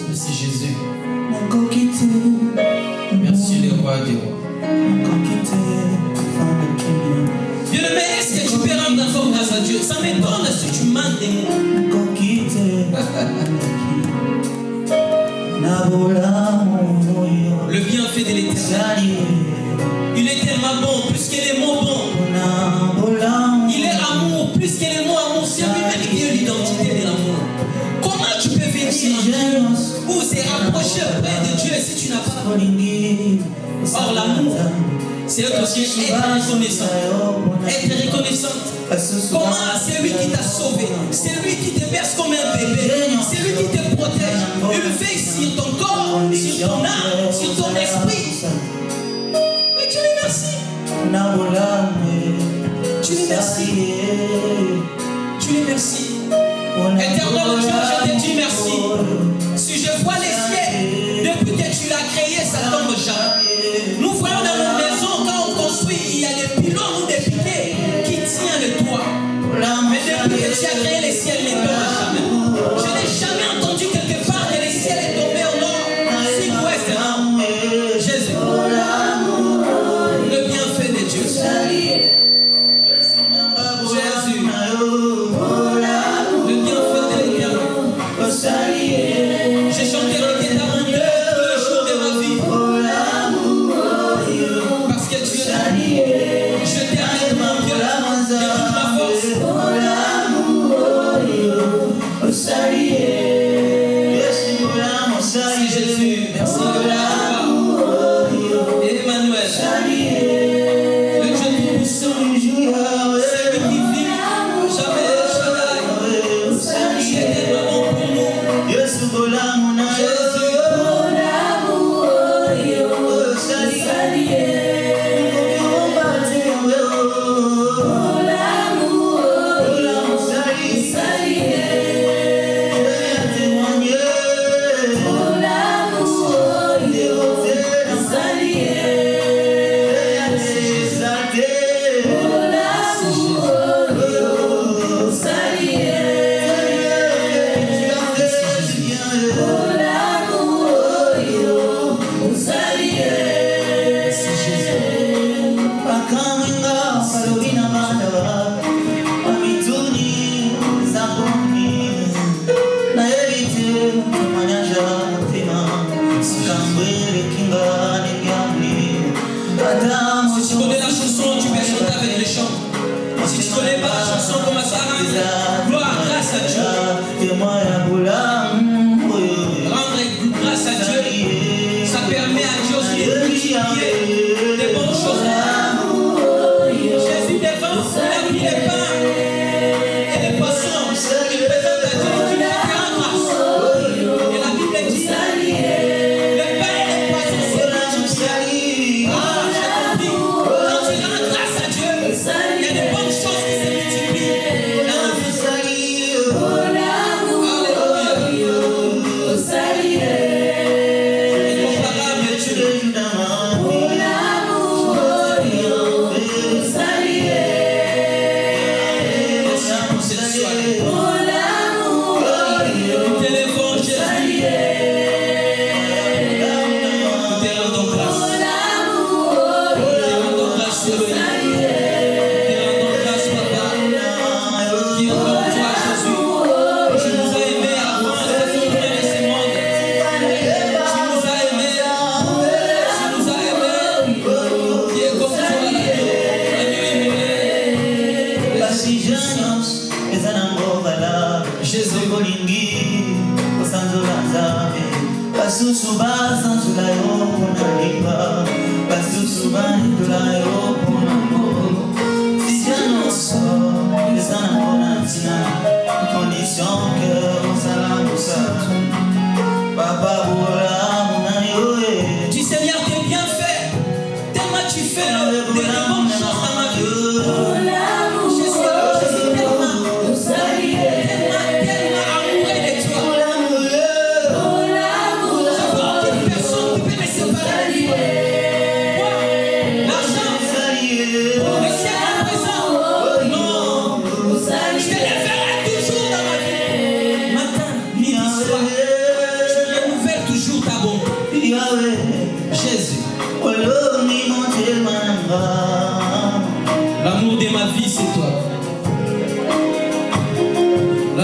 Merci Jésus. Merci le roi des rois. Bien-aimé, est-ce que tu peux rendre encore grâce à Dieu? Ça m'étonne si tu manques des mots. Le bienfait de l'Éternel. Il est tellement bon, plus que les mots bons. Il est amour, plus que les mots amour. C'est lui-même qui est l'identité de l'amour. Comment tu peux venir en Dieu ou se rapprocher auprès de Dieu si tu n'as pas l'amour? Or, l'amour, c'est aussi être reconnaissant. Être reconnaissant. Comment c'est lui qui t'a sauvé? C'est lui qui te berce comme un bébé. C'est lui qui te protège. Il veille sur ton corps, sur ton âme, sur ton esprit. Mais tu lui remercies. Tu lui remercies. Tu lui remercies. Éternel Dieu, je te dis merci. Si je vois les cieux, depuis que tu l'as créé, ça tombe jamais. Nous voyons dans nos maisons, quand on construit, il y a des pylônes ou des piquets qui tiennent le toit. Mais depuis que tu as créé les ciels, ils ne tombent jamais. Je n'ai jamais entendu quelque part que les ciels est tombé au nord, sud, ouest, non. Jésus, le bienfait de Dieu. Jésus. J'ai chanté le ta bonté tous les jours de ma vie. Parce que tu es là. Je t'aime de mon cœur, de toute ma force. Merci Jésus, merci Emmanuel. Le Dieu tout-puissant, celui qui vit, jamais Shaddai. Il est tellement bon pour nous. Jésus. Si tu connais la chanson, tu peux chanter avec les chants. Si tu ne connais pas la chanson, commence à rendre gloire, grâce à Dieu. Rendre grâce à Dieu, ça permet à Dieu aussi de multiplier des bonnes choses. Jésus défend, il a pris les pains et les poissons. Il présente à Dieu, tu lui rends grâce. Et la Bible dit, les pains et les poissons sont multipliés. Ah, j'ai compris. Quand tu rends grâce à Dieu, il y a des bonnes choses qui se multiplient dans la vie. Alléluia. Incomparable Dieu. Du Seigneur t'es bien fait, tellement tu fais des bonnes choses dans ma vie. Je suis tellement amoureux de toi. Je vois aucune personne qui peut me séparer de toi. L'argent, le ciel à présent, non, je te le ferai tout.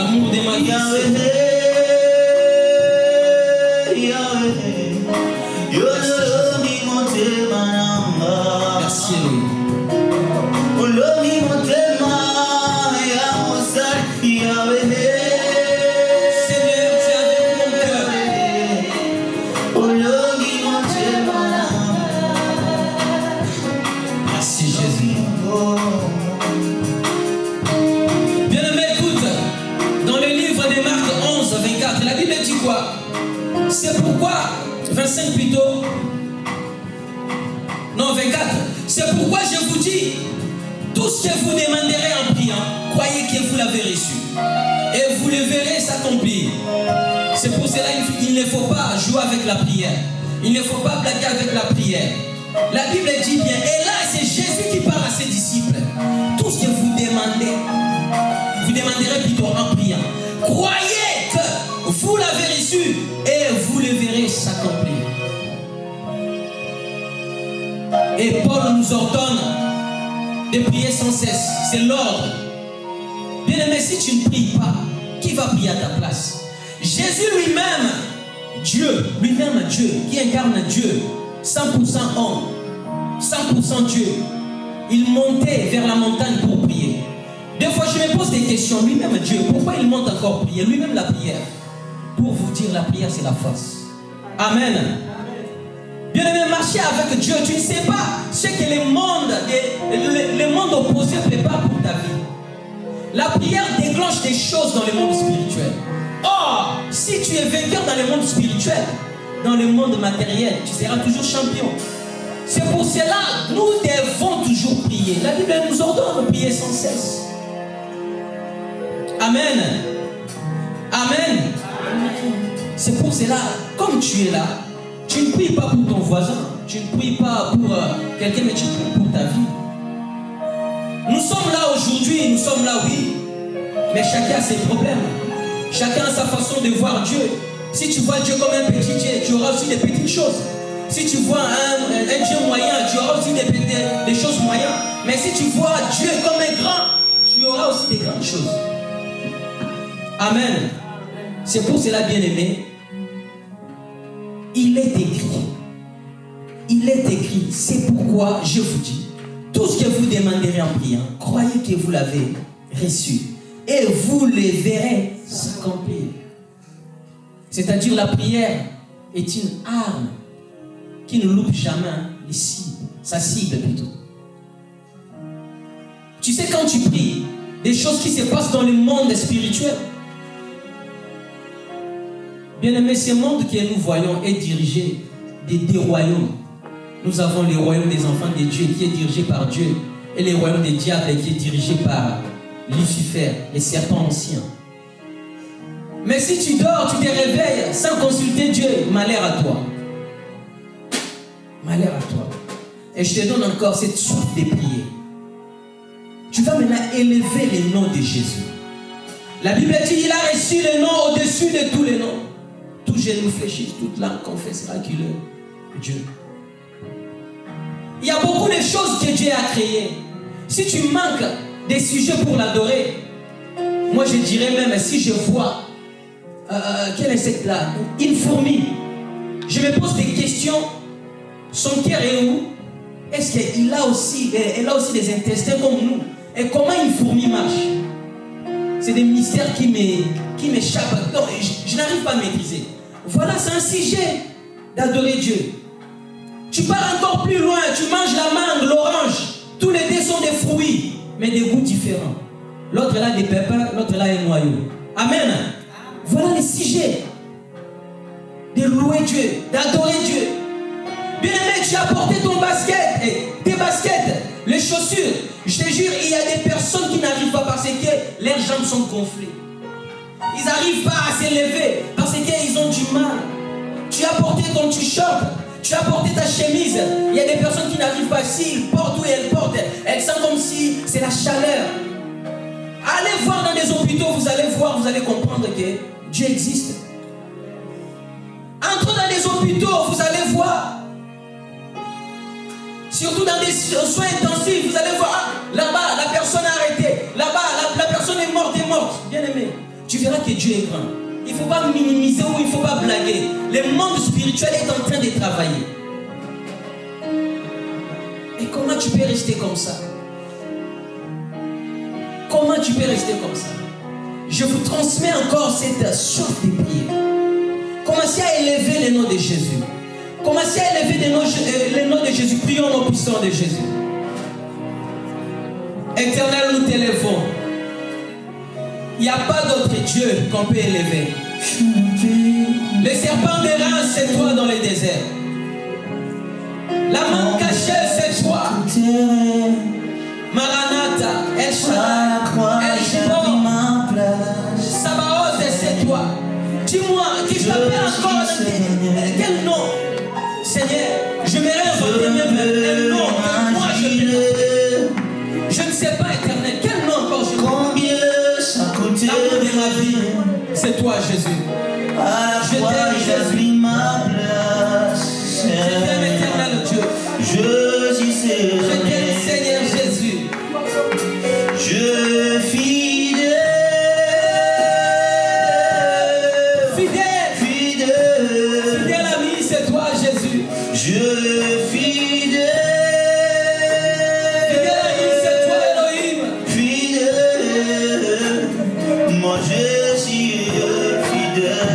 l'amour de ma vie. Merci Elohim. Seigneur, tu es avec mon cœur. Merci Jésus. Bien-aimé, écoute, dans le livre de Marc 11, 24, la Bible dit quoi? C'est pourquoi, 25 plutôt, non 24, c'est pourquoi je vous dis, tout ce que vous demanderez en priant, croyez que vous l'avez reçu. Et vous le verrez s'accomplir. C'est pour cela qu'il ne faut pas jouer avec la prière. Il ne faut pas blaguer avec la prière. La Bible dit bien, et là c'est Jésus qui parle à ses disciples. Tout ce que vous demandez, vous demanderez plutôt en priant. Croyez que vous l'avez reçu et vous le verrez s'accomplir. Et Paul nous ordonne de prier sans cesse. C'est l'ordre. Bien aimé, si tu ne pries pas, qui va prier à ta place? Jésus lui-même, Dieu, qui incarne Dieu, 100% homme, 100% Dieu, il montait vers la montagne pour prier. Des fois, je me pose des questions. Lui-même, Dieu, pourquoi il monte encore prier? Lui-même, la prière. Pour vous dire, la prière, c'est la force. Amen. Bien aimé, marcher avec Dieu, tu ne sais pas ce que le monde opposé prépare pour ta vie. La prière déclenche des choses dans le monde spirituel. Or, si tu es vainqueur dans le monde spirituel, dans le monde matériel, tu seras toujours champion. C'est pour cela que nous devons toujours prier. La Bible nous ordonne de prier sans cesse. Amen. Amen. C'est pour cela, comme tu es là, tu ne pries pas pour ton voisin, tu ne pries pas pour quelqu'un, mais tu pries pour ta vie. Nous sommes là aujourd'hui, nous sommes là, oui, mais chacun a ses problèmes. Chacun a sa façon de voir Dieu. Si tu vois Dieu comme un petit Dieu, tu auras aussi des petites choses. Si tu vois un Dieu moyen, tu auras aussi des choses moyennes. Mais si tu vois Dieu comme un grand, tu auras aussi des grandes choses. Amen. C'est pour cela, bien-aimé, il est écrit. Il est écrit. C'est pourquoi je vous dis, tout ce que vous demanderez en priant, croyez que vous l'avez reçu. Et vous les verrez s'accomplir. C'est-à-dire la prière est une arme qui ne loupe jamais les cibles, sa cible plutôt. Tu sais, quand tu pries, des choses qui se passent dans le monde spirituel. Bien aimé, ce monde que nous voyons est dirigé des royaumes. Nous avons le royaume des enfants de Dieu qui est dirigé par Dieu et le royaume des diables qui est dirigé par Lucifer, les serpents anciens. Mais si tu dors, tu te réveilles sans consulter Dieu, malheur à toi. Malheur à toi. Et je te donne encore cette souffle de prier. Tu vas maintenant élever le nom de Jésus. La Bible dit qu'il a reçu le nom au-dessus de tous les noms. Tout genou fléchit, toute langue confessera qu'il est Dieu. Il y a beaucoup de choses que Dieu a créées. Si tu manques des sujets pour l'adorer, moi je dirais même si je vois quel insecte là, une fourmi, je me pose des questions. Son cœur est où? Est-ce qu'elle a aussi des intestins comme nous? Et comment une fourmi marche? C'est des mystères qui m'échappent. Donc, je n'arrive pas à maîtriser. Voilà, c'est un sujet d'adorer Dieu. Tu pars encore plus loin, tu manges la mangue, l'orange. Tous les deux sont des fruits, mais des goûts différents. L'autre là des pépins, l'autre là un noyau. Amen. Voilà les sujets de louer Dieu, d'adorer Dieu. Bien aimé, tu as porté ton basket, tes baskets, les chaussures. Je te jure, il y a des personnes qui n'arrivent pas parce que leurs jambes sont gonflées. Ils n'arrivent pas à s'élever parce qu'ils ont du mal. Tu as porté ton t-shirt, tu as porté ta chemise. Il y a des personnes qui n'arrivent pas. S'ils portent ou elles portent, elles sentent comme si c'est la chaleur. Allez voir dans des hôpitaux, vous allez voir, vous allez comprendre que Dieu existe. Entrez dans des hôpitaux, vous allez voir. Surtout dans des soins intensifs, vous allez voir, là-bas, la personne est arrêtée. Là-bas, la personne est morte. Bien aimé, tu verras que Dieu est grand. Il ne faut pas minimiser ou il ne faut pas blaguer. Le monde spirituel est en train de travailler. Et comment tu peux rester comme ça? Comment tu peux rester comme ça? Je vous transmets encore cette soif de prière. Commencez à élever le nom de Jésus. Commencez à élever le nom de Jésus. Prions au nom puissant de Jésus. Éternel, nous t'élevons. Il n'y a pas d'autre Dieu qu'on peut élever. Le serpent des reins, c'est toi dans les déserts. La main cachée, c'est toi. Maranatha, El Shaddai, El Shibor, Sabaoth, c'est toi. Dis-moi, qui t'appelle encore? Quel nom? Seigneur, je me rêve même un nom. Moi, je ne sais pas, éternel. Quel nom encore je Combien ça coûte l'amour de ma vie, c'est toi, Jésus. Je t'aime, Jésus. Ma place. Je t'aime, éternel Dieu. Je t'aime, Seigneur Jésus. Je fidèle. Fidèle. Fidèle. Fidèle ami, c'est toi, Jésus. Je fidèle. Fidèle ami, c'est toi, Elohim. Fidèle. Moi je suis fidèle.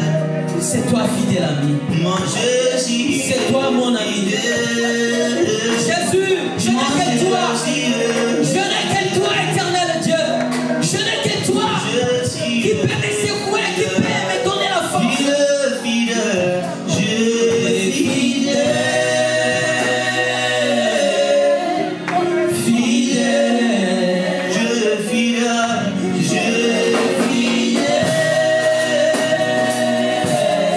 C'est toi, fidèle ami. Moi je suis. C'est toi, mon ami. Jésus, je n'ai que toi. Je n'ai que toi, éternel Dieu. Je n'ai que toi qui peut me secouer, qui peut me donner la force. Fidèle, fidèle, je suis fidèle. Fidèle, je suis fidèle, je suis fidèle.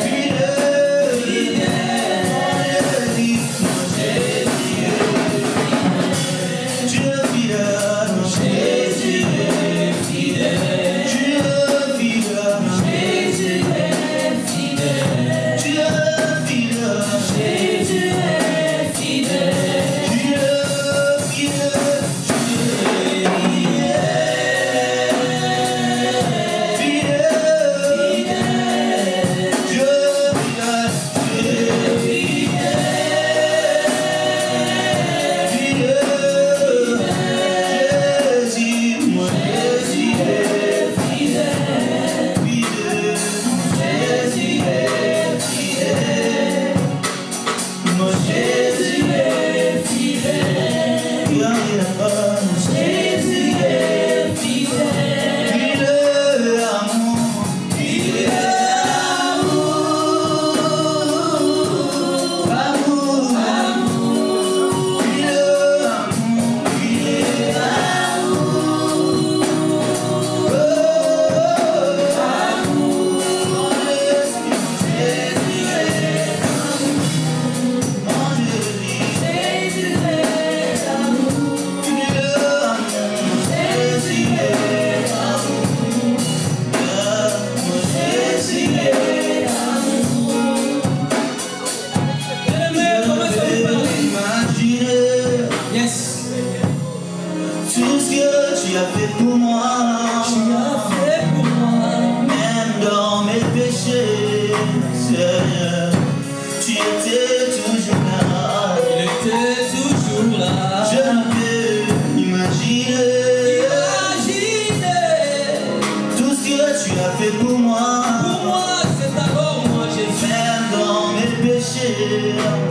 Fidèle,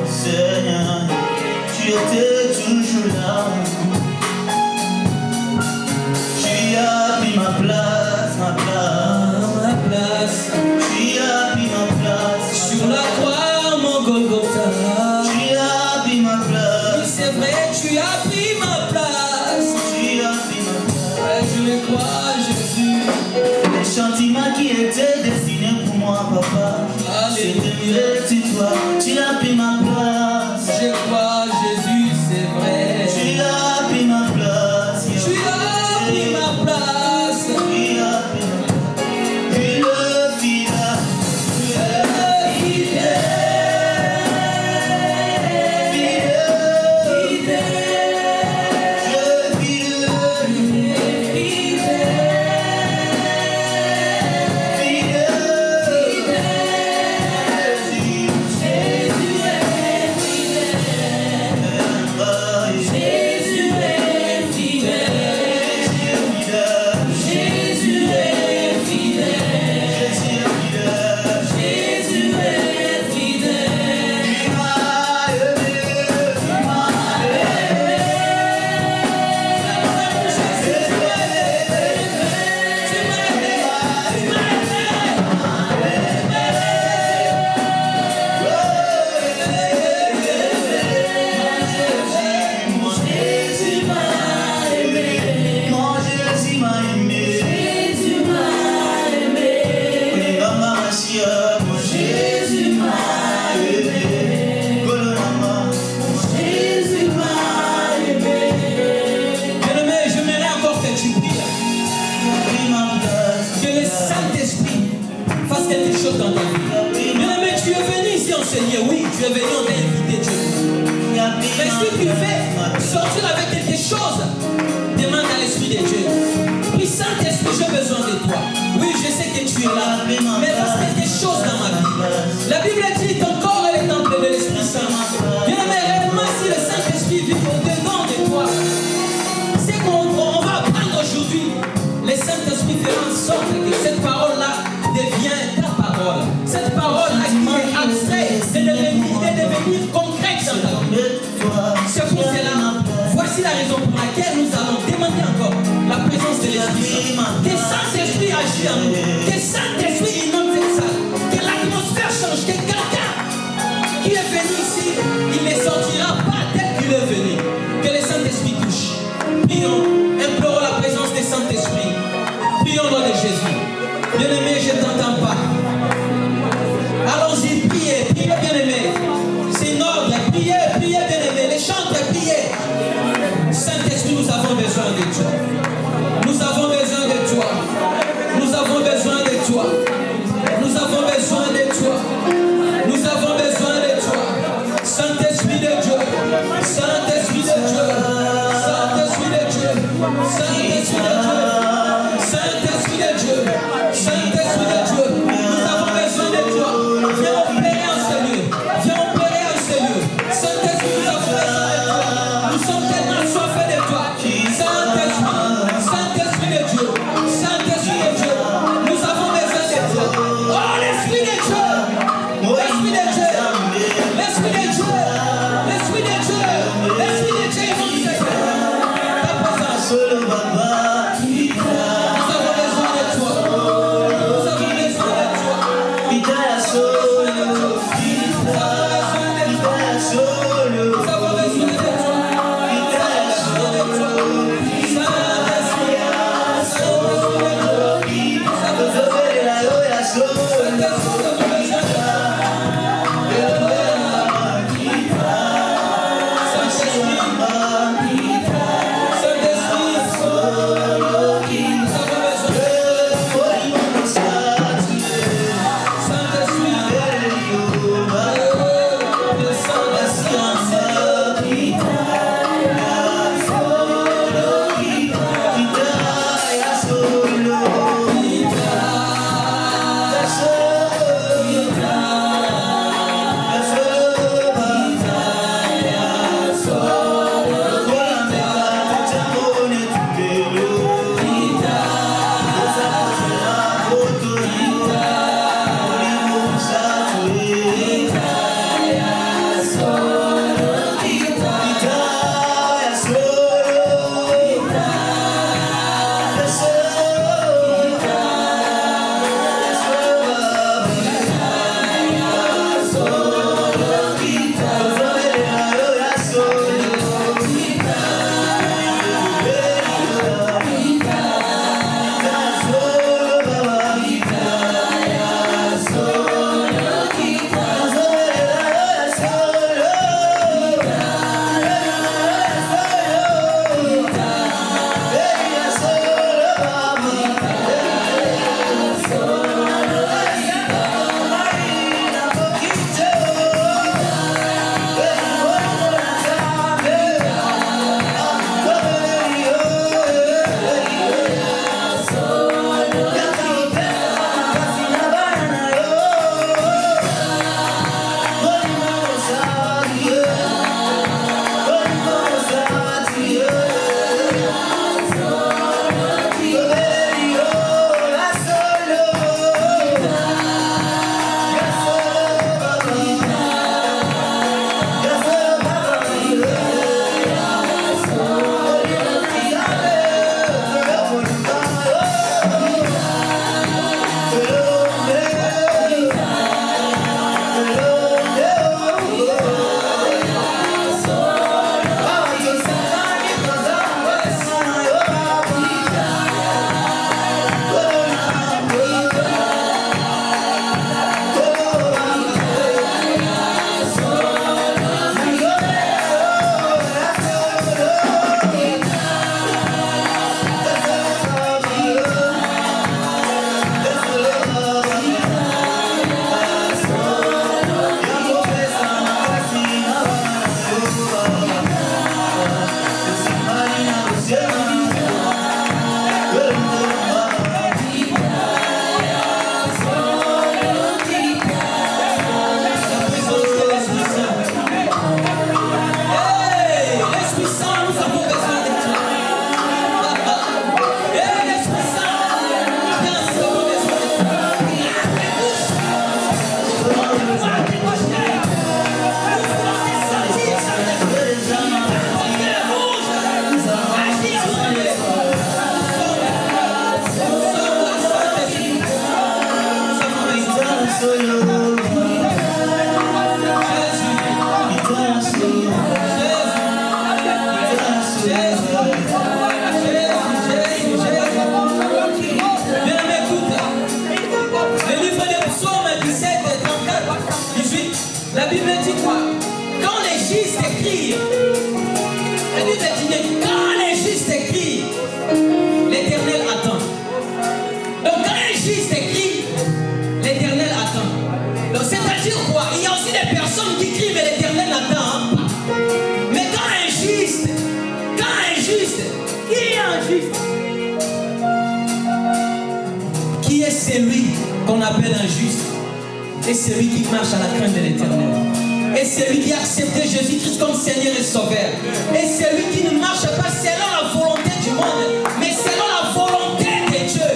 Seigneur, tu étais toujours là. Tu as pris ma place, ma place. Tu as pris ma place sur la croix, mon Golgotha. Tu as pris ma place. C'est vrai, tu as pris ma place. Tu as pris ma place. Ouais, je le crois, Jésus. Les sentiments qui étaient destinés pour moi, papa. C'était toi. Tu as pris ma place. Je crois, Jésus, Messia, mon Jésus m'a aimé. Golonama, Jésus m'a aimé. Bien-aimé, j'aimerais encore que tu pries. Pris ma place. Que le Saint-Esprit fasse quelque chose dans ta vie. Bien-aimé, tu es venu ici enseigner. Oui, tu es venu, on t'a invité Dieu. Mais si tu veux sortir avec quelque chose, demande à l'Esprit de Dieu. Puis Saint-Esprit, j'ai besoin de toi. Oui, je sais que tu es là, mais fasse quelque chose dans ma vie. La Bible dit ton corps est le temple de l'Esprit Saint. Bien-aimé, réellement, si le Saint-Esprit vit au-dedans de toi, c'est qu'on va apprendre aujourd'hui. Le Saint-Esprit fera en sorte que cette parole-là devienne ta parole. Cette parole-là qui est abstraite, c'est de devenir concrète dans ta vie. C'est pour cela, voici la raison pour laquelle nous allons demander encore la présence de l'Esprit Saint. Que Saint-Esprit agisse en nous, que Saint-Esprit inonde cette salle, que l'atmosphère change, que quelqu'un qui est venu ici, il ne sortira pas tel qu'il est venu. Que le Saint-Esprit touche. Prions, implorons la présence du Saint-Esprit. Prions au nom de Jésus. Bien-aimé, je ne t'entends pas. Allons-y, priez, priez, bien-aimé. C'est une ordre, priez, priez, bien-aimé. Les chantres, priez. Saint-Esprit, nous avons besoin de toi. Nous avons besoin de toi. Nous avons besoin de toi. Nous avons besoin de toi. Nous avons besoin de toi. Saint-Esprit de Dieu. Saint-Esprit de Dieu. Saint-Esprit de Dieu. Saint-Esprit de Dieu. Saint-Esprit de Dieu. Saint-Esprit de Dieu. La Bible dit quoi? Quand les justes écrivent, la Bible dit quand les justes écrivent, l'Éternel attend. Donc quand les justes écrivent, l'Éternel attend. Donc c'est-à-dire quoi? Il y a aussi des personnes qui écrivent et l'Éternel n'attend pas. Mais quand un juste, qui est un juste? Qui est celui qu'on appelle un juste? Et celui qui marche à la crainte de l'Éternel. Et celui qui a accepté Jésus-Christ comme Seigneur et Sauveur. Et celui qui ne marche pas selon la volonté du monde, mais selon la volonté de Dieu.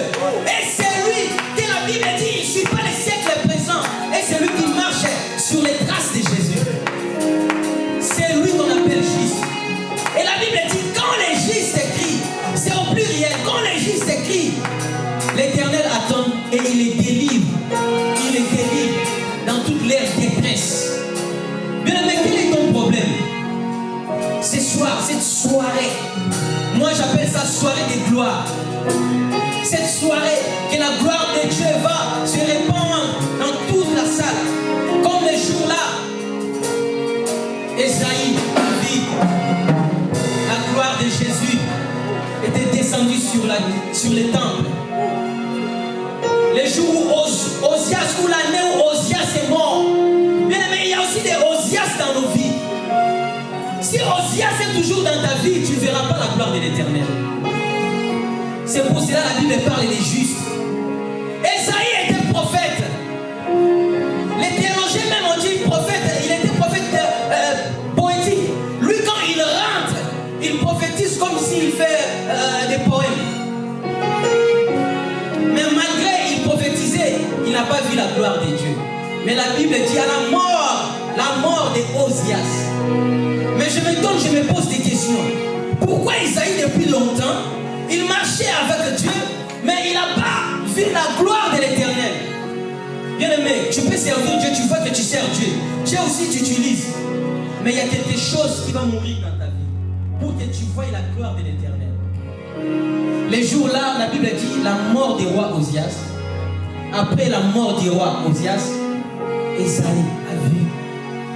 Et celui que la Bible dit, il ne suit pas les siècles présents. Et celui qui marche sur les traces de Jésus. C'est lui qu'on appelle juste. Et la Bible dit, quand les justes écrivent, c'est au pluriel, quand les justes écrivent, l'Éternel attend et il les délivre. Il les délivre dans toute leur détresse. Bien aimé, quel est ton problème? Ce soir, cette soirée, moi j'appelle ça soirée de gloire. Cette soirée, que la gloire de Dieu va se répandre dans toute la salle. Comme les jours-là, Esaïe dit, la gloire de Jésus était descendue sur les temples. Les jours où Osias, ou l'année où Osias est mort. Bien aimé, il y a aussi des Osias dans nos vies. Si Osias est toujours dans ta vie, tu ne verras pas la gloire de l'Éternel. C'est pour cela que la Bible parle des justes. Esaïe était prophète. Les théologiens même ont dit prophète. Il était prophète poétique. Lui, quand il rentre, il prophétise comme s'il fait des poèmes. Mais malgré il prophétisait, il n'a pas vu la gloire de Dieu. Mais la Bible dit à la mort de Osias. Mais je me pose des questions. Pourquoi Isaïe depuis longtemps, il marchait avec Dieu, mais il n'a pas vu la gloire de l'Éternel? Bien aimé, tu peux servir Dieu, tu vois que tu sers Dieu. Dieu aussi t'utilise. Mais il y a quelque chose qui va mourir dans ta vie pour que tu voies la gloire de l'Éternel. Les jours-là, la Bible dit la mort du roi Osias. Après la mort du roi Osias, Esaïe a vu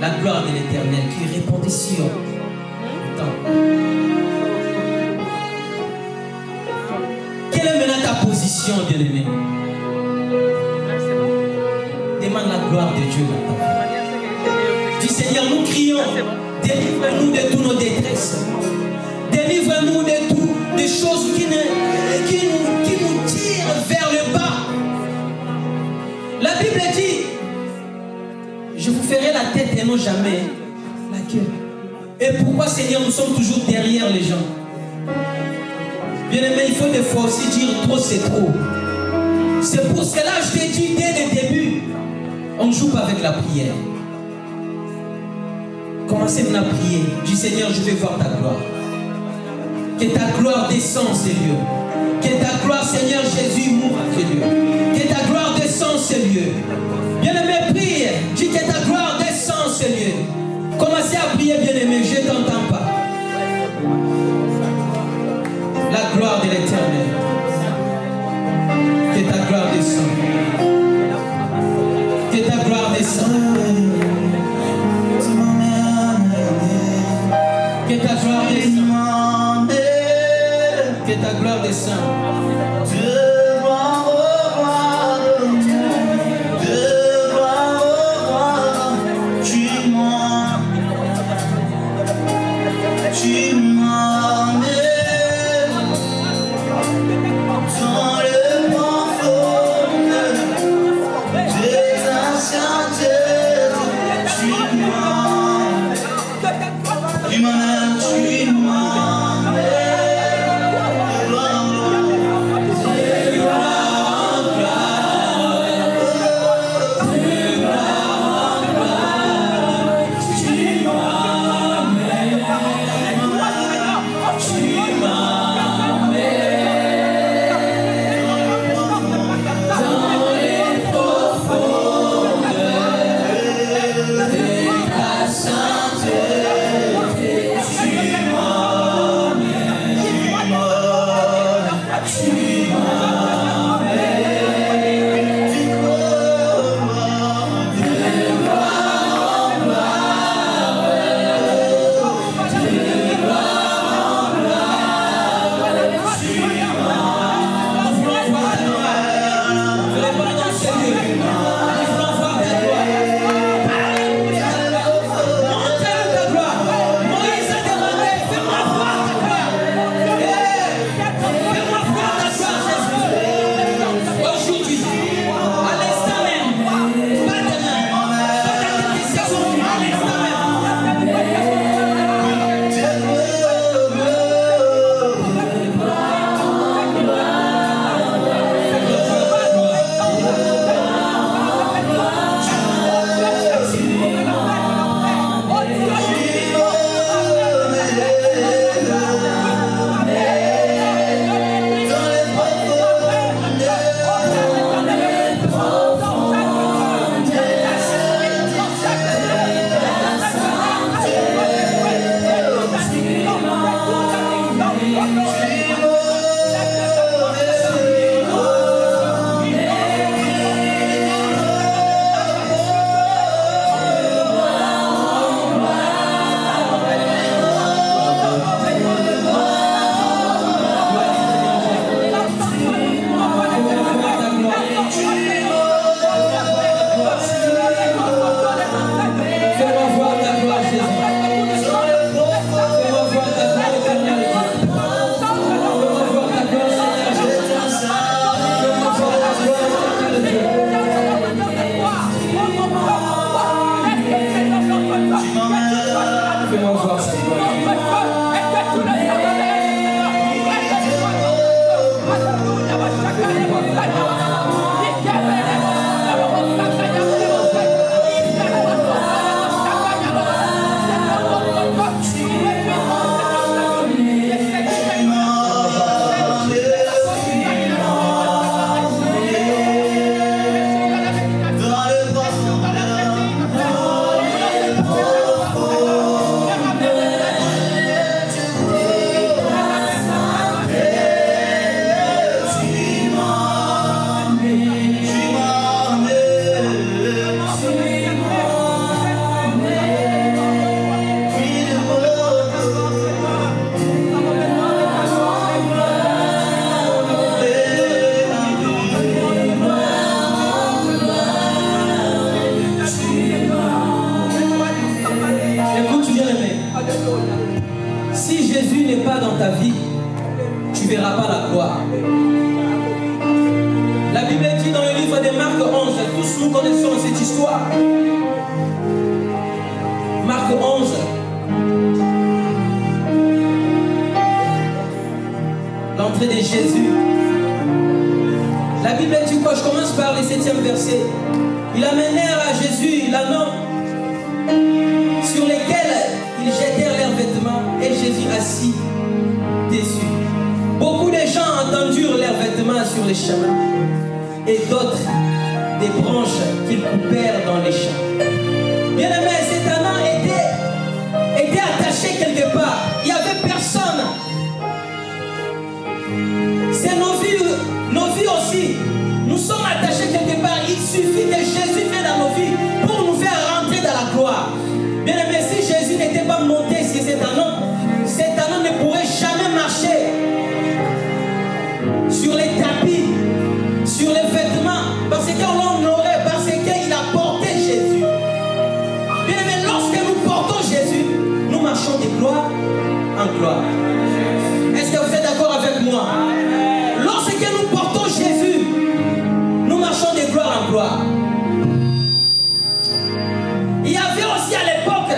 la gloire de l'Éternel qui répondait sur le temple. Quelle est maintenant ta position, bien-aimé? Demande la gloire de Dieu dans ta vie. Dis Seigneur, nous crions, délivre-nous de toutes nos détresses. Délivre-nous de toutes les choses qui nous tirent vers le bas. La Bible dit, je vous ferai la tête et non jamais la queue. Et pourquoi, Seigneur, nous sommes toujours derrière les gens? Bien aimé, il faut des fois aussi dire trop c'est trop. C'est pour cela que je t'ai dit dès le début, on ne joue pas avec la prière. Commencez maintenant à prier. Dis Seigneur, je vais voir ta gloire. Que ta gloire descende ces lieux. Que ta gloire, Seigneur Jésus, mouvre ces lieux. Que ta gloire descende ces lieux. Bien-aimé, prie. Dis que ta gloire descende ces lieux. Commencez à prier, bien-aimé. Je ne t'entends pas. La gloire de l'Éternel. Que ta gloire descende. Que ta gloire descende. Que ta gloire descende. Que ta gloire descende. dans ta vie, tu ne verras pas la gloire. La Bible dit dans le livre de Marc 11, tous nous connaissons cette histoire. Marc 11. L'entrée de Jésus. La Bible dit quoi? Je commence par le 7e verset. Ils amenèrent à Jésus l'anneau sur lesquels ils jetèrent leurs vêtements et Jésus assis dessus. Beaucoup de gens entendirent leurs vêtements sur les chemins et d'autres des branches qu'ils coupèrent dans les champs. Bien aimé, cet anneau était attaché quelque part. Il n'y avait personne. C'est nos vies aussi. Nous sommes attachés quelque part. Il suffit que Jésus vienne dans nos vies pour nous faire rentrer dans la gloire. Bien aimé, si Jésus n'était pas monté sur cet anneau ne pourrait jamais marcher sur les tapis, sur les vêtements, parce qu'on l'honorait, parce qu'il a porté Jésus. Bien aimé, lorsque nous portons Jésus, nous marchons de gloire en gloire. Est-ce que vous êtes d'accord avec moi? Lorsque nous portons Jésus, nous marchons de gloire en gloire. Il y avait aussi à l'époque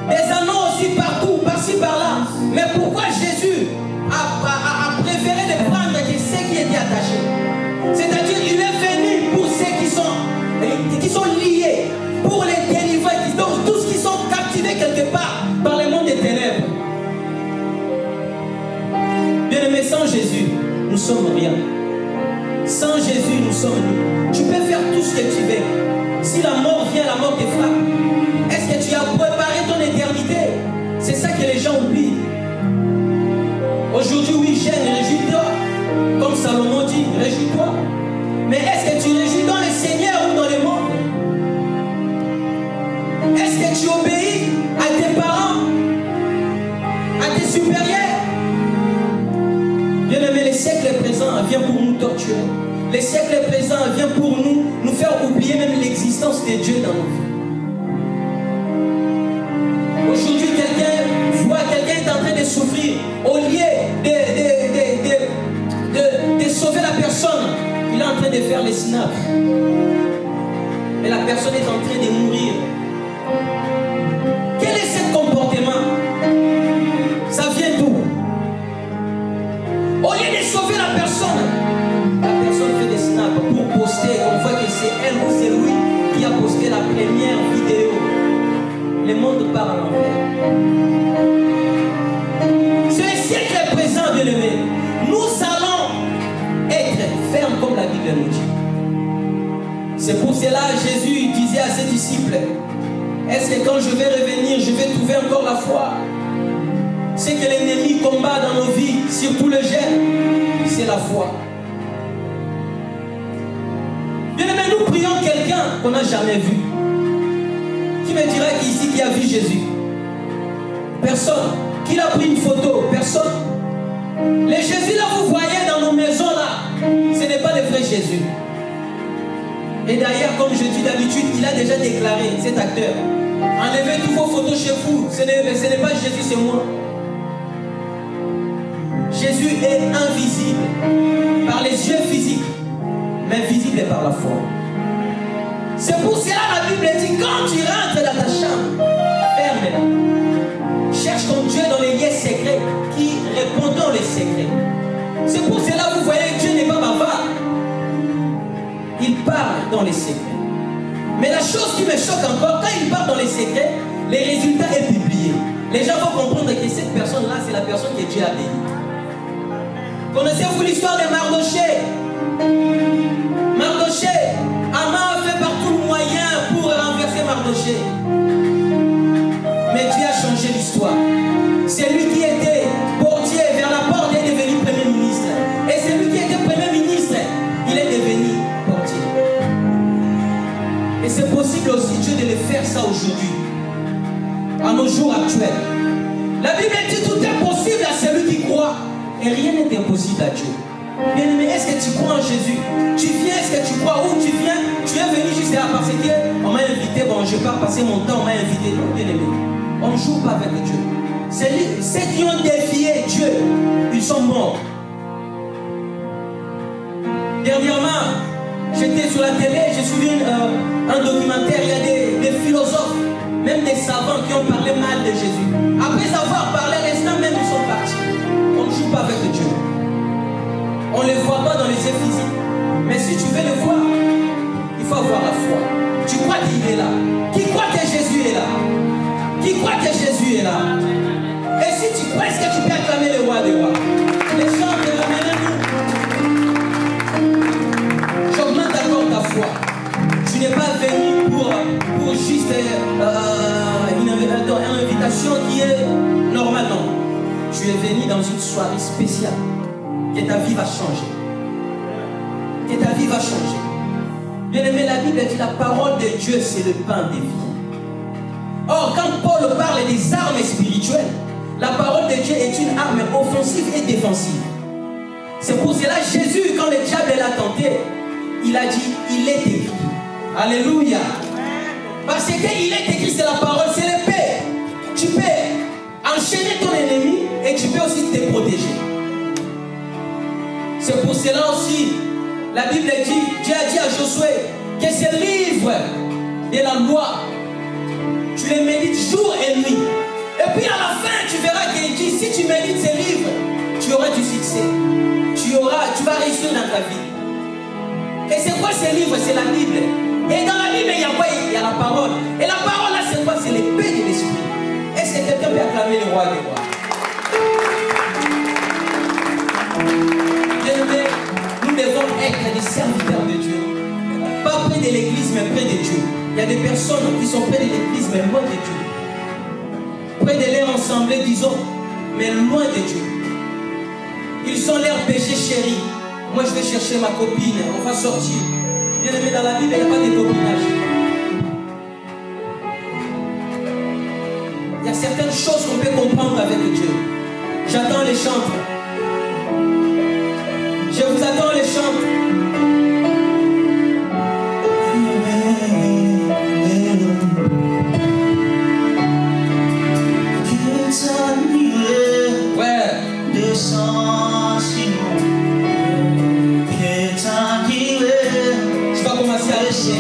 des anneaux aussi partout, par-ci, par-là. Mais pourquoi Jésus a préféré de prendre ceux qui étaient attachés? C'est-à-dire qu'il est venu pour ceux qui sont liés, pour les délivrer, donc tous qui sont captivés quelque part par le monde des ténèbres. Bien-aimés, sans Jésus, nous sommes rien. Sans Jésus, nous sommes nus. Tu peux faire tout ce que tu veux. Si la mort vient, la mort te frappe. Est-ce que tu as préparé ton éternité? C'est ça que les gens oublient. Aujourd'hui, oui, gêne, réjouis-toi. Comme Salomon dit, réjouis-toi. Mais est-ce que tu réjouis dans le Seigneur ou dans le monde? Est-ce que tu obéis à tes parents, à tes supérieurs? Bien aimé, le siècle présent vient pour nous torturer. Le siècle présent vient pour nous faire oublier même l'existence de Dieu dans nos vies. Aujourd'hui, quelqu'un voit, quelqu'un est en train de souffrir. Au lieu de sauver la personne, il est en train de faire les snaps. Et la personne est en train de mourir. Quel est ce comportement? Ça vient d'où? Au lieu de sauver la personne fait des snaps pour poster. On voit que c'est elle ou c'est lui qui a posté la première vidéo. Le monde part à l'envers. C'est le siècle présent, bien aimé. Nous allons être fermes comme la Bible nous dit. C'est pour cela que Jésus disait à ses disciples, est-ce que quand je vais revenir, je vais trouver encore la foi? Ce que l'ennemi combat dans nos vies, surtout le jeune, c'est la foi. Bien aimé, nous prions quelqu'un qu'on n'a jamais vu. Qui me dira qu'ici qui a vu Jésus? Personne. Qui a pris une photo? Personne. Les Jésus là, vous voyez dans nos maisons là, ce n'est pas le vrai Jésus. Et d'ailleurs, comme je dis d'habitude, il a déjà déclaré, cet acteur, enlevez toutes vos photos chez vous, ce n'est pas Jésus, c'est moi. Jésus est invisible par les yeux physiques, mais visible par la foi. C'est pour cela la Bible dit, quand tu rentres dans ta chambre, ferme-la. Cherche ton Dieu dans les lieux secrets qui répondent dans les secrets. C'est pour cela que vous voyez que Dieu n'est pas bavard. Il parle dans les secrets. Mais la chose qui me choque encore, quand il parle dans les secrets, les résultats est publié. Les gens vont comprendre que cette personne-là, c'est la personne que Dieu a bénie. Connaissez-vous l'histoire de Mardoché? Mardoché, Haman a fait par tout le moyen pour renverser Mardoché. Mais Dieu a changé l'histoire. C'est lui qui était portier vers la porte est devenu Premier ministre. Et c'est lui qui était Premier ministre, il est devenu portier. Et c'est possible aussi Dieu de le faire ça aujourd'hui, à nos jours actuels. La Bible dit tout est possible à celui qui croit. Et rien n'est impossible à Dieu. Bien aimé, est-ce que tu crois en Jésus? Tu viens, est-ce que tu crois? Où tu viens? Tu es venu juste là parce qu'on m'a invité. Bon, je pars passer mon temps, on m'a invité. Non, bien aimé, on ne joue pas avec Dieu. Ceux qui ont défié Dieu, ils sont morts. Dernièrement, j'étais sur la télé, j'ai suivi un documentaire, il y a des philosophes, même des savants qui ont parlé mal de Jésus. Après avoir parlé, à l'instant même, ils sont partis. On ne joue pas avec Dieu. On ne les voit pas dans les yeux physiques. Mais si tu veux le voir, il faut avoir la foi. Tu crois qu'il est là? Qui croit que Jésus est là? Qui croit que Jésus est là? Et si tu crois, est-ce que tu peux acclamer le roi des rois? Les gens te ramènent. J'augmente encore ta foi. Tu n'es pas venu pour juste une invitation qui est normale, non. Tu es venu dans une soirée spéciale. Que ta vie va changer. Que ta vie va changer. Bien aimé, la Bible dit la parole de Dieu, c'est le pain des vies. Or, quand Paul parle des armes spirituelles, la parole de Dieu est une arme offensive et défensive. C'est pour cela Jésus, quand le diable l'a tenté, il a dit, il est écrit. Alléluia. Parce qu'il est écrit, c'est la parole, c'est l'épée. Tu peux enchaîner ton ennemi et tu peux aussi te protéger. C'est pour cela aussi, la Bible dit, Dieu a dit à Josué que ce livre de la loi, tu les médites jour et nuit. Et puis à la fin, tu verras qu'il dit, si tu médites ces livres, tu auras du succès. Tu vas réussir dans ta vie. Et c'est quoi ces livres? C'est la Bible. Et dans la Bible, il y a quoi? Il y a la parole. Et la parole là, c'est quoi? C'est l'épée de l'esprit. Est-ce que quelqu'un peut acclamer le roi des rois? Bien-aimés, nous devons être des serviteurs de Dieu. Pas près de l'église, mais près de Dieu. Il y a des personnes qui sont près de l'église, mais loin de Dieu. Près de leur assemblée, disons, mais loin de Dieu. Ils sont leurs péchés chéris. Moi, je vais chercher ma copine, on va sortir. Bien aimé, dans la Bible, il n'y a pas de copinage. Il y a certaines choses qu'on peut comprendre avec Dieu. J'attends les chantres. Je vous attends les chantres. Tu vas commencer à prier.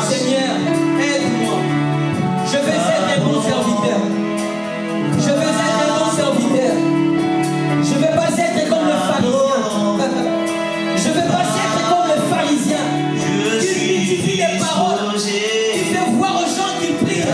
Seigneur, aide-moi. Je veux être un bon serviteur. Je veux être un bon serviteur. Je ne veux pas être comme le pharisien. Je ne veux pas être comme le pharisien. Qui multiplie les paroles. Qui fait voir aux gens qui prient.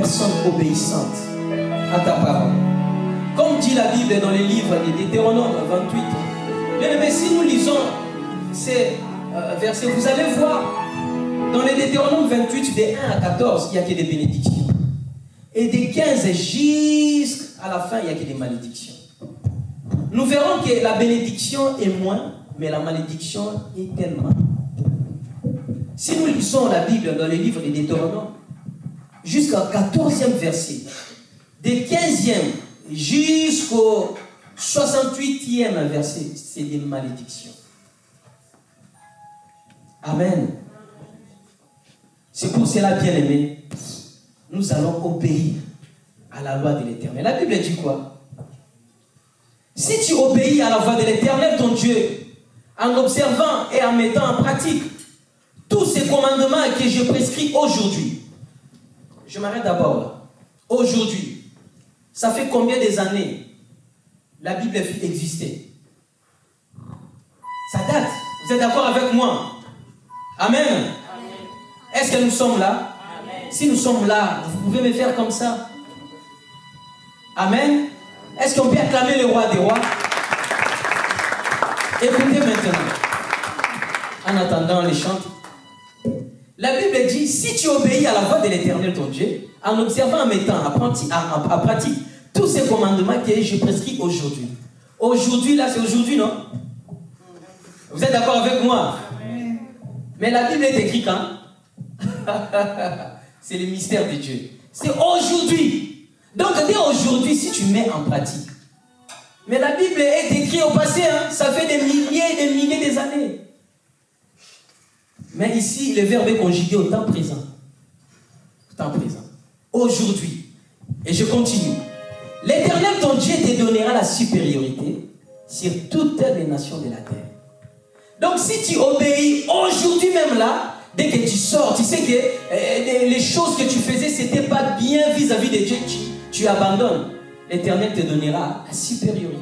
personne obéissante à ta parole. Comme dit la Bible dans les livres de Deutéronome 28. Bien aimé, si nous lisons ces versets, vous allez voir dans les Deutéronome 28, des 1 à 14, il n'y a que des bénédictions. Et des 15 jusqu'à la fin, il n'y a que des malédictions. Nous verrons que la bénédiction est moins, mais la malédiction est tellement. Si nous lisons la Bible dans les livres de Deutéronome, jusqu'au 14e verset, des 15e jusqu'au 68e verset, c'est des malédictions. Amen. C'est pour cela, bien aimé, nous allons obéir à la loi de l'Éternel. La Bible dit quoi? Si tu obéis à la voix de l'Éternel, ton Dieu, en observant et en mettant en pratique tous ces commandements que je prescris aujourd'hui. Je m'arrête d'abord là. Aujourd'hui, ça fait combien des années la Bible existait? Ça date. Vous êtes d'accord avec moi? Amen. Amen. Est-ce que nous sommes là? Amen. Si nous sommes là, vous pouvez me faire comme ça. Amen. Est-ce qu'on peut acclamer le roi des rois? Écoutez maintenant. En attendant les chants. La Bible dit, si tu obéis à la voix de l'Éternel ton Dieu, en observant, en mettant en pratique tous ces commandements que je prescris aujourd'hui. Aujourd'hui, là, c'est aujourd'hui, non? Vous êtes d'accord avec moi? Amen. Mais la Bible est écrite quand? C'est le mystère de Dieu. C'est aujourd'hui. Donc, dès aujourd'hui, si tu mets en pratique. Mais la Bible est écrite au passé, hein? Ça fait des milliers et des milliers d'années. Mais ici, le verbe est conjugué au temps présent. Au temps présent. Aujourd'hui. Et je continue. L'Éternel, ton Dieu, te donnera la supériorité sur toutes les nations de la terre. Donc, si tu obéis aujourd'hui même là, dès que tu sors, tu sais que les choses que tu faisais, ce n'était pas bien vis-à-vis de Dieu, tu abandonnes. L'Éternel te donnera la supériorité.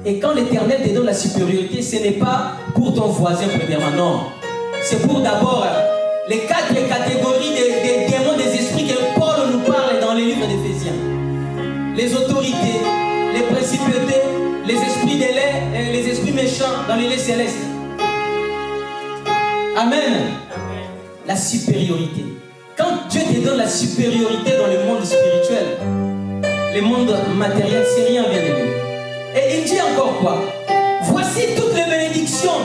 Et quand l'Éternel te donne la supériorité, ce n'est pas pour ton voisin premièrement, non. C'est pour d'abord les 4 catégories des démons, des esprits que Paul nous parle dans les livres d'Éphésiens. Les autorités, les principautés, les esprits de l'air, les esprits méchants dans les lieux célestes. Amen. La supériorité. Quand Dieu te donne la supériorité dans le monde spirituel, le monde matériel, c'est rien, bien aimé. Et il dit encore quoi? Voici toutes les bénédictions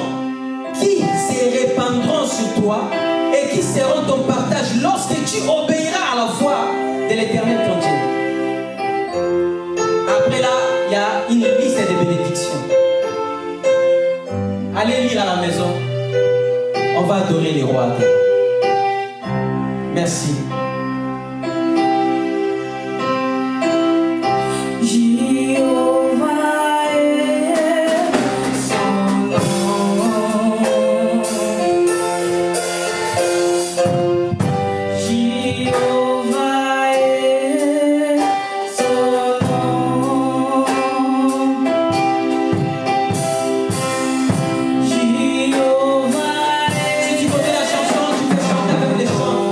qui se répandront sur toi et qui seront ton partage lorsque tu obéiras à la voix de l'Éternel ton Dieu. Après là, il y a une liste de bénédictions. Allez lire à la maison. On va adorer les rois. Merci. Si tu connais la chanson, tu peux chanter avec les chants.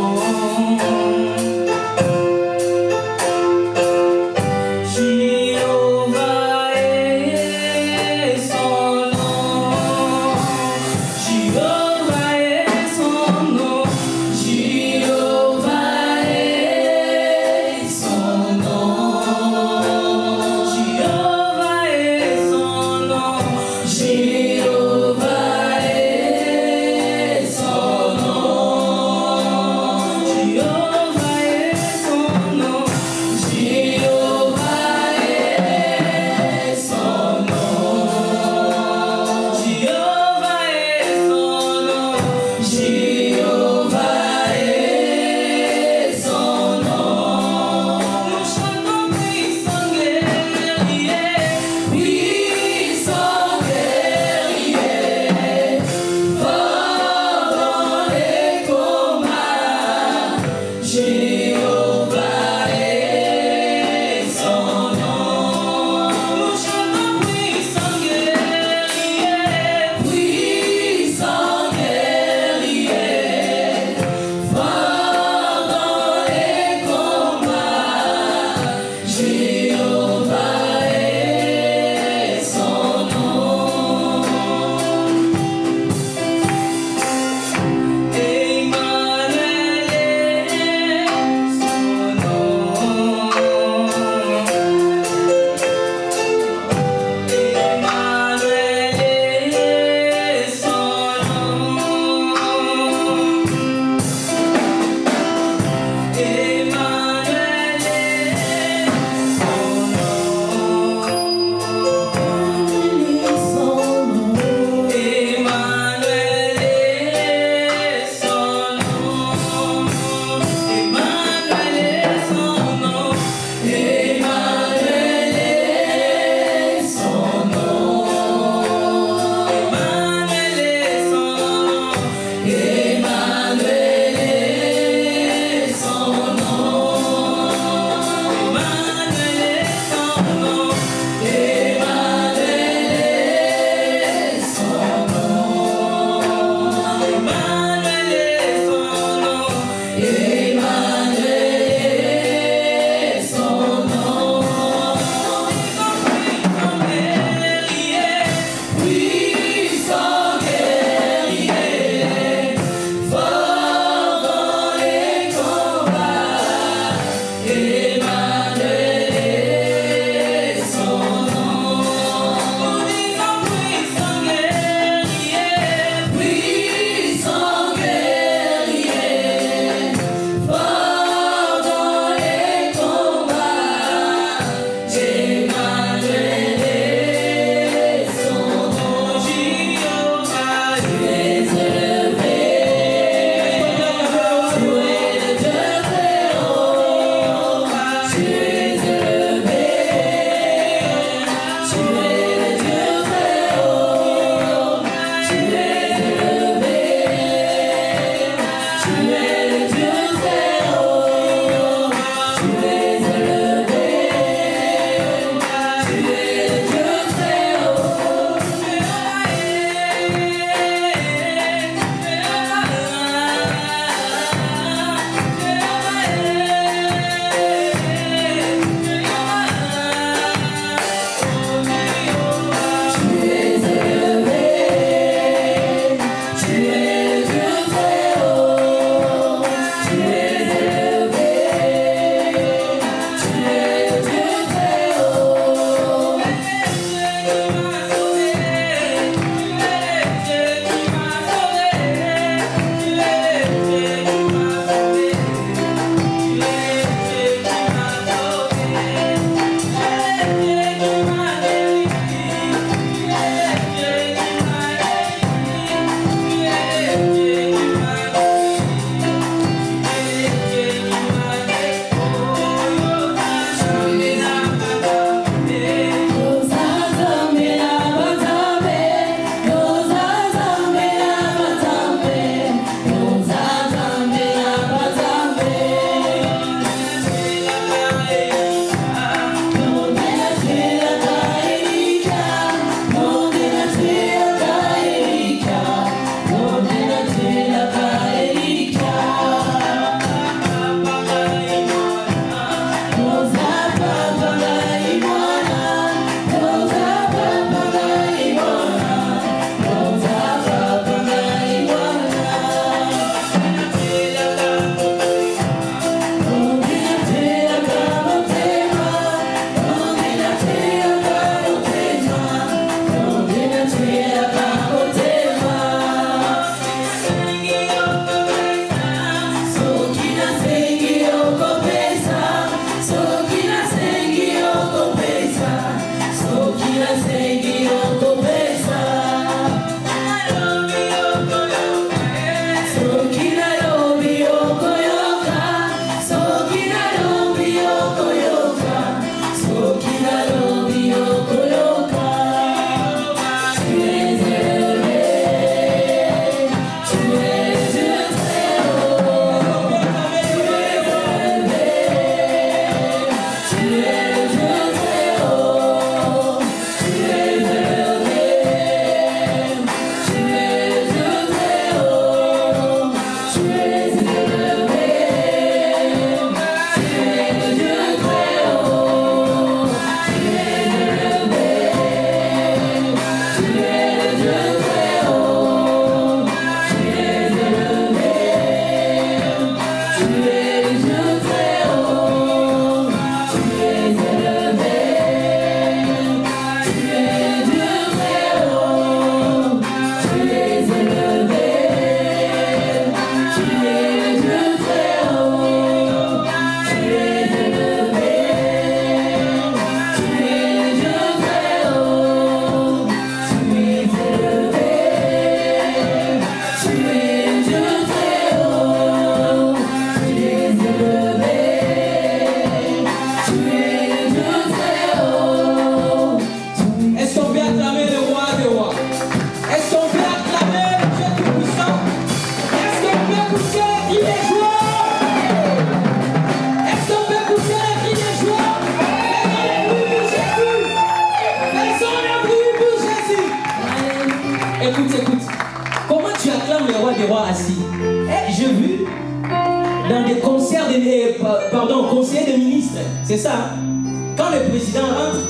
conseil des ministres. C'est ça. Hein? Quand le président rentre,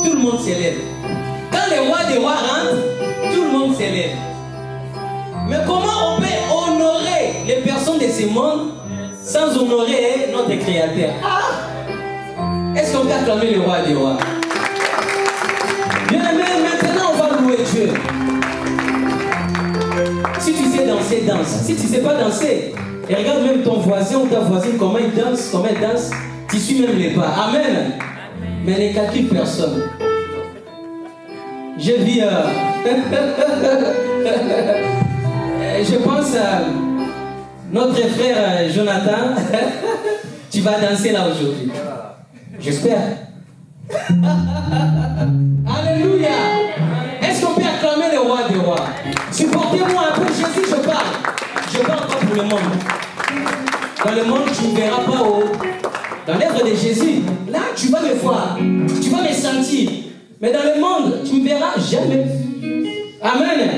tout le monde s'élève. Quand le roi des rois rentre, tout le monde s'élève. Mais comment on peut honorer les personnes de ce monde sans honorer notre Créateur? Est-ce qu'on peut acclamer le roi des rois? Bien aimé, maintenant on va louer Dieu. Si tu sais danser, danse. Si tu ne sais pas danser, et regarde même ton voisin ou ta voisine, comment il danse, tu suis même les pas. Amen. Mais ne calcule personne. Je vis je pense à notre frère Jonathan. Tu vas danser là aujourd'hui. J'espère. Alléluia. Est-ce qu'on peut acclamer le roi des rois? Supportez-moi un peu, Jésus, je parle. Je parle pas pour le monde. Dans le monde, tu ne verras pas dans l'œuvre de Jésus. Là, tu vas me voir. Tu vas me sentir. Mais dans le monde, tu ne me verras jamais. Amen.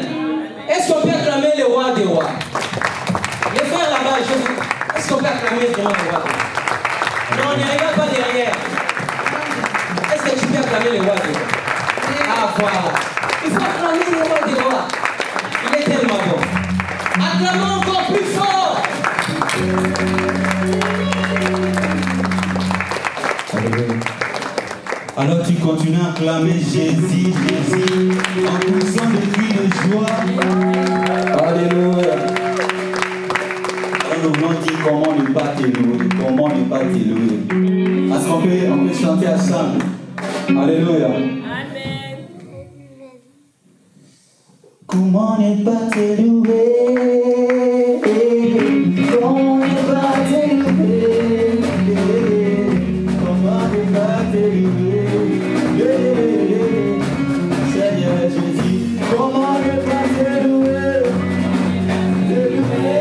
Est-ce qu'on peut acclamer le roi des rois? Les frères là-bas, est-ce qu'on peut acclamer vraiment le roi des rois? Non, on n'y arrive pas derrière. Est-ce que tu peux acclamer le roi des rois? Ah, voilà. Il faut acclamer le roi des rois. Il est tellement bon. Acclamons encore plus fort. Alors tu continues à acclamer Jésus, Jésus, en poussant des cris de joie. Alléluia. Alors nous voulons dire comment ne pas te louer, comment ne pas te louer. Est-ce qu'on peut chanter ensemble? Alléluia. Amen. Comment ne pas te louer? Comment ne pas te louer? Comment ne pas te louer? Seigneur Jésus, comment ne pas te louer? Te louer.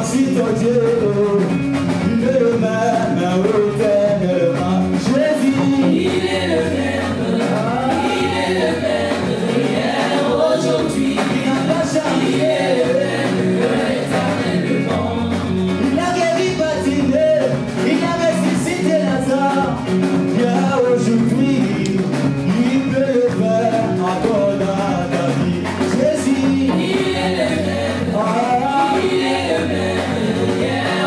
je suis ton Dieu. Il est le même, éternellement. Jésus, Il est le même, hier, aujourd'hui. il n'a pas changé. Il est le même, éternellement. Il a guéri Bartimée, il a ressuscité Lazare. Bien aujourd'hui, il peut le faire encore dans ta vie. Jésus, Il est le même, ah, il est le même, hier,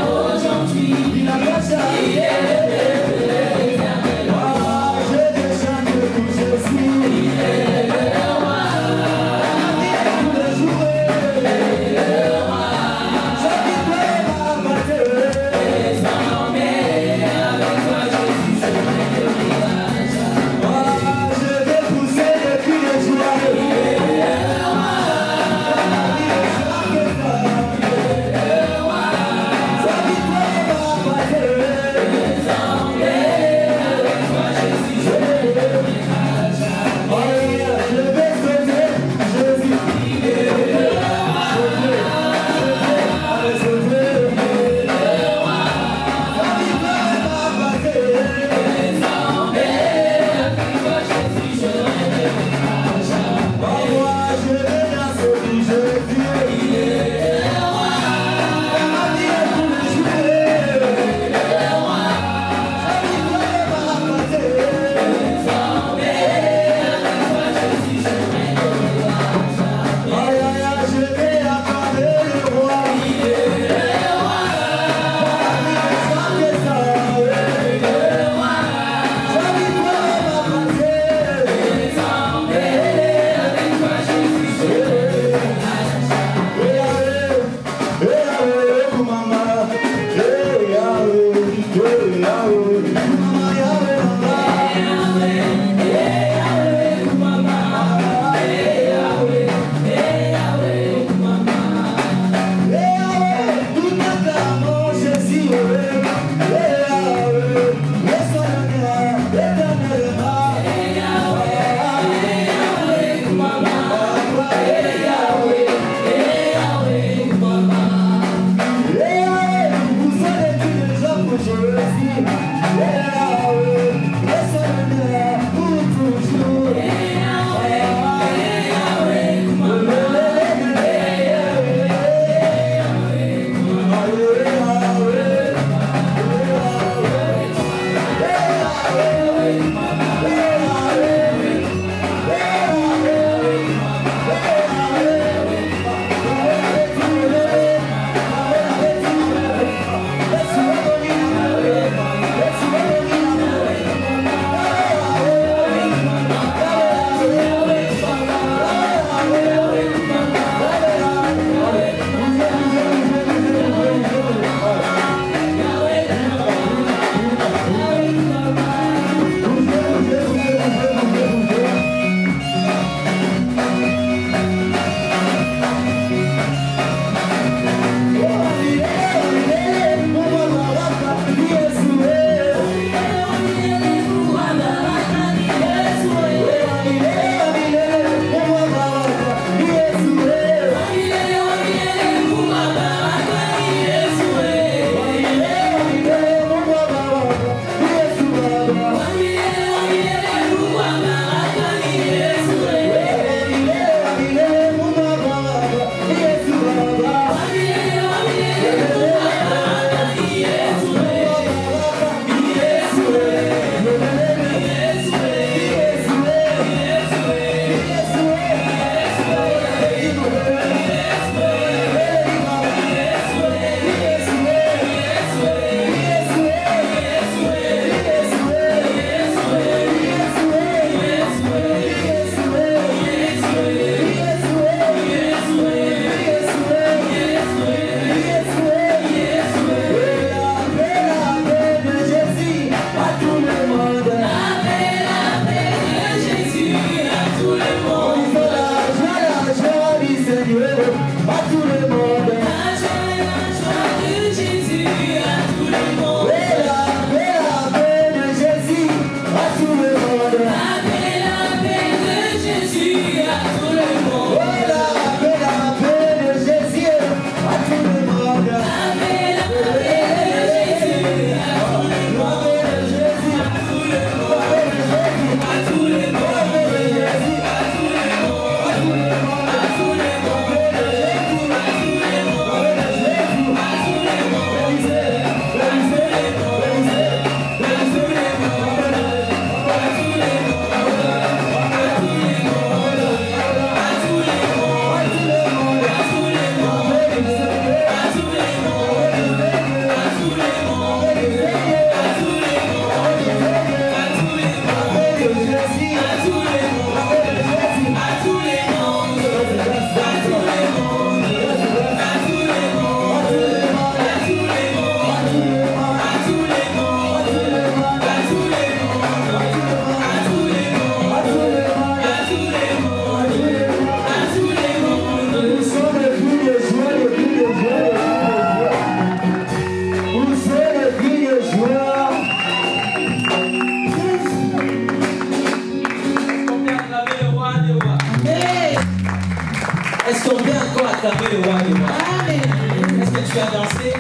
tu as dansé?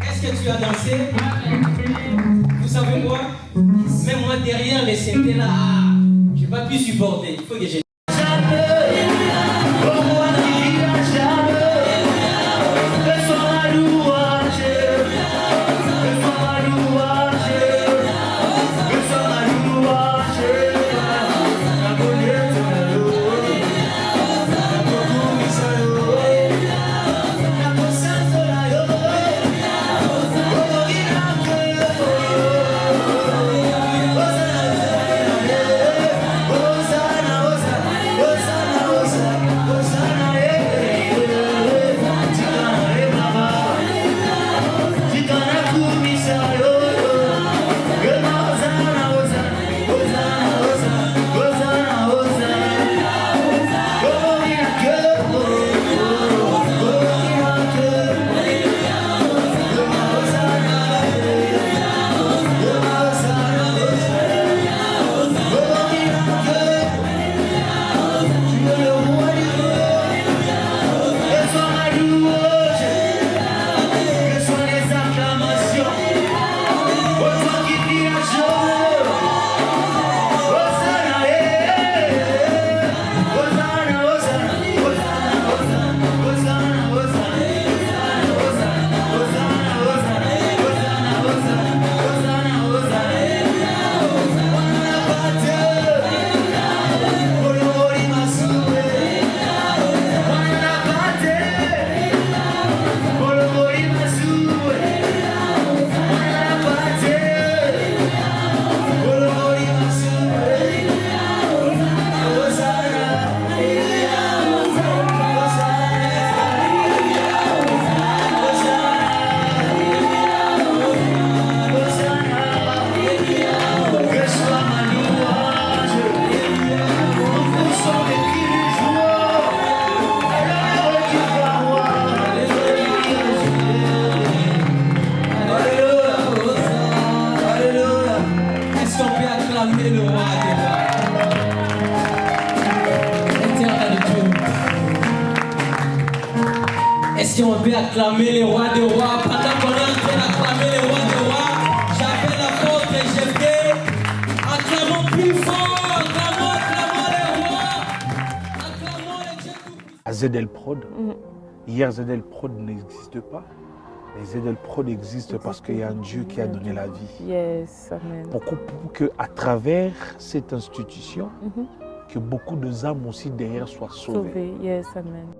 Est-ce que tu as dansé? Vous savez quoi? Même moi derrière les synthés là, je n'ai pas pu supporter. Il faut que je... Le roi des rois. Éternel Dieu. Est-ce qu'on peut acclamer les rois des rois? Pendant qu'on est en train d'acclamer les rois des rois, j'appelle l'apôtre et je vais. Acclamons plus fort, acclamons les rois, acclamons les dieux tout-puissants. À ZL Prod, hier ZL Prod n'existe pas. Les ZL Prod existent parce qu'il y a un Dieu qui a donné la vie. Yes, amen. Pour qu'à travers cette institution, que beaucoup d'âmes aussi derrière soient sauvées. Sauvé, yes, amen.